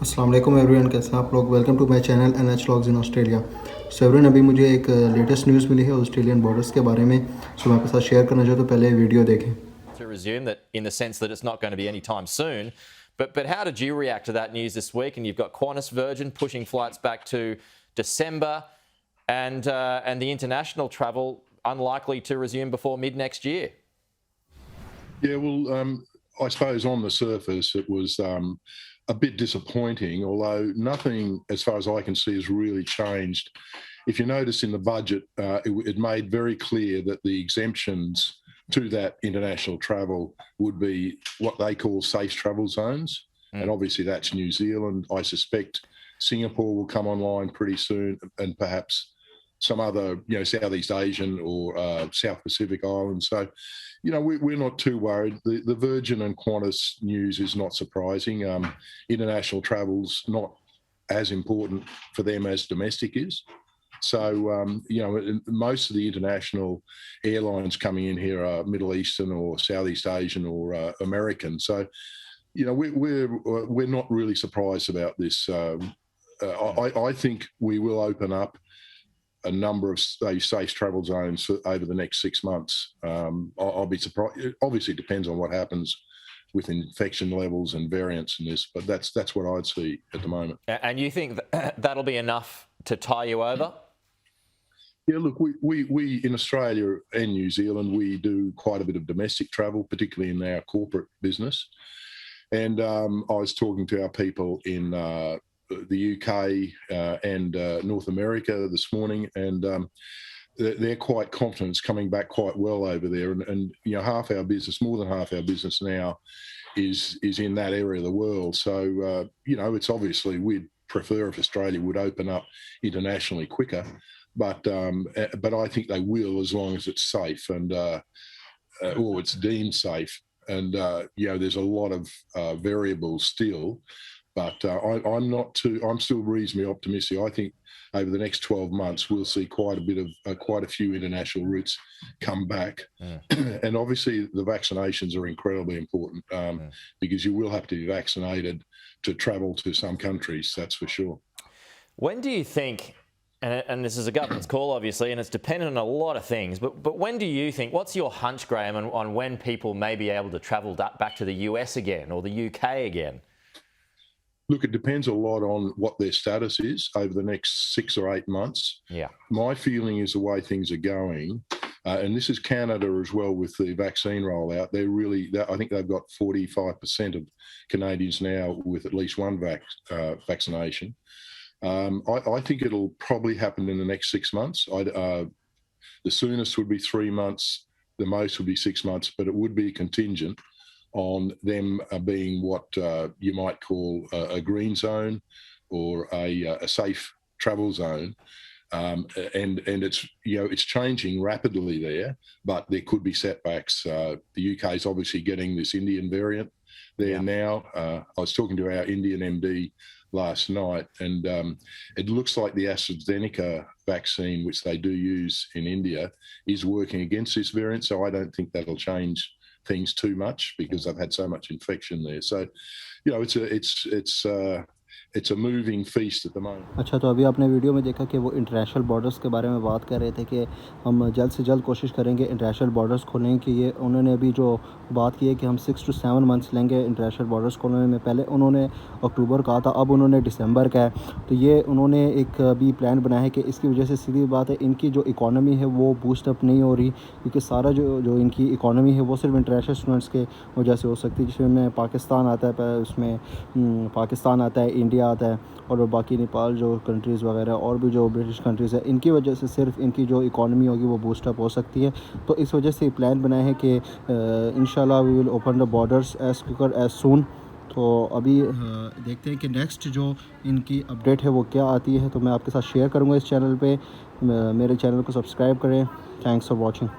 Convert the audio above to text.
अस्सलाम वालेकुम एवरीवन, कैसे हैं आप लोग। Welcome to my channel NH vlogs in Australia. So everyone, अभी मुझे एक लेटेस्ट न्यूज़ मिली है ऑस्ट्रेलियन बॉर्डर्स के बारे में। सो मैं आपके साथ शेयर करना चाहता हूँ, तो पहले वीडियो देखें। To resume that in the sense that it's not going to be anytime soon. But how did you react to that news this week? And you've got Qantas Virgin pushing flights back to December, and the international travel unlikely to resume before mid next year. Yeah, well, I suppose on the surface it was a bit disappointing, although nothing, as far as I can see, has really changed. If you notice in the budget, it made very clear that the exemptions to that international travel would be what they call safe travel zones. And obviously that's New Zealand. I suspect Singapore will come online pretty soon, and perhaps some other, Southeast Asian or South Pacific islands. So, we're not too worried. The Virgin and Qantas news is not surprising. International travel's not as important for them as domestic is. So, most of the international airlines coming in here are Middle Eastern or Southeast Asian or American. So, we're not really surprised about this. I think we will open up a number of safe travel zones over the next 6 months. I'll be surprised. It obviously depends on what happens with infection levels and variants in this, but that's what I'd see at the moment. And you think that'll be enough to tie you over? Yeah, look, we in Australia and New Zealand, we do quite a bit of domestic travel, particularly in our corporate business. And I was talking to our people in the UK and North America this morning, and they're quite confident it's coming back quite well over there. And half our business, more than half our business now, is in that area of the world. So it's obviously we'd prefer if Australia would open up internationally quicker, but I think they will, as long as it's safe and or it's deemed safe. And there's a lot of variables still. But I'm still reasonably optimistic. I think over the next 12 months, we'll see quite a few international routes come back. And obviously the vaccinations are incredibly important because you will have to be vaccinated to travel to some countries, that's for sure. When do you think, and this is a government's call obviously, and it's dependent on a lot of things, but when do you think, what's your hunch, Graham, on when people may be able to travel back to the US again or the UK again? Look, it depends a lot on what their status is over the next 6 or 8 months. Yeah. My feeling is the way things are going, and this is Canada as well with the vaccine rollout, I think they've got 45% of Canadians now with at least one vaccination. I think it'll probably happen in the next 6 months. The soonest would be 3 months, the most would be 6 months, but it would be contingent on them being what you might call a green zone or a safe travel zone. And it's changing rapidly there, but there could be setbacks. The UK is obviously getting this Indian variant there now. I was talking to our Indian MD last night, and it looks like the AstraZeneca vaccine, which they do use in India, is working against this variant. So I don't think that'll change things too much because they've had so much infection there. So, it's a moving feast at the moment. अच्छा, तो अभी आपने video में देखा कि वो international borders के बारे में बात कर रहे थे कि हम जल्द से जल्द कोशिश करेंगे इंटरनेशनल बॉर्डर्स खोलने की। ये उन्होंने अभी जो बात की है कि हम 6 to 7 मंथ्स लेंगे इंटरनेशनल बॉर्डर्स खोलने में। पहले उन्होंने अक्टूबर कहा था, अब उन्होंने दिसंबर का है। तो ये उन्होंने एक अभी प्लान बनाया है कि इसकी वजह से सीधी बात है, इनकी जो इकॉनमी है वो बूस्टअप नहीं हो रही, क्योंकि सारा जो इनकी इकॉनमी है वो सिर्फ इंटरनेशनल स्टूडेंट्स के वजह से हो सकती है, जिसमें पाकिस्तान आता है, उसमें पाकिस्तान आता है, इंडिया आता है और बाकी नेपाल जो कंट्रीज़ वगैरह और भी जो ब्रिटिश कंट्रीज़ है, इनकी वजह से सिर्फ इनकी जो इकॉनमी होगी वो बूस्टअप हो सकती है। तो इस वजह से प्लान बनाए हैं कि इंशाल्लाह we will open the borders as quicker as soon. तो अभी देखते हैं कि नेक्स्ट जो इनकी अपडेट है वो क्या आती है, तो मैं आपके साथ शेयर करूँगा इस चैनल पे। मेरे चैनल को सब्सक्राइब करें। Thanks for watching.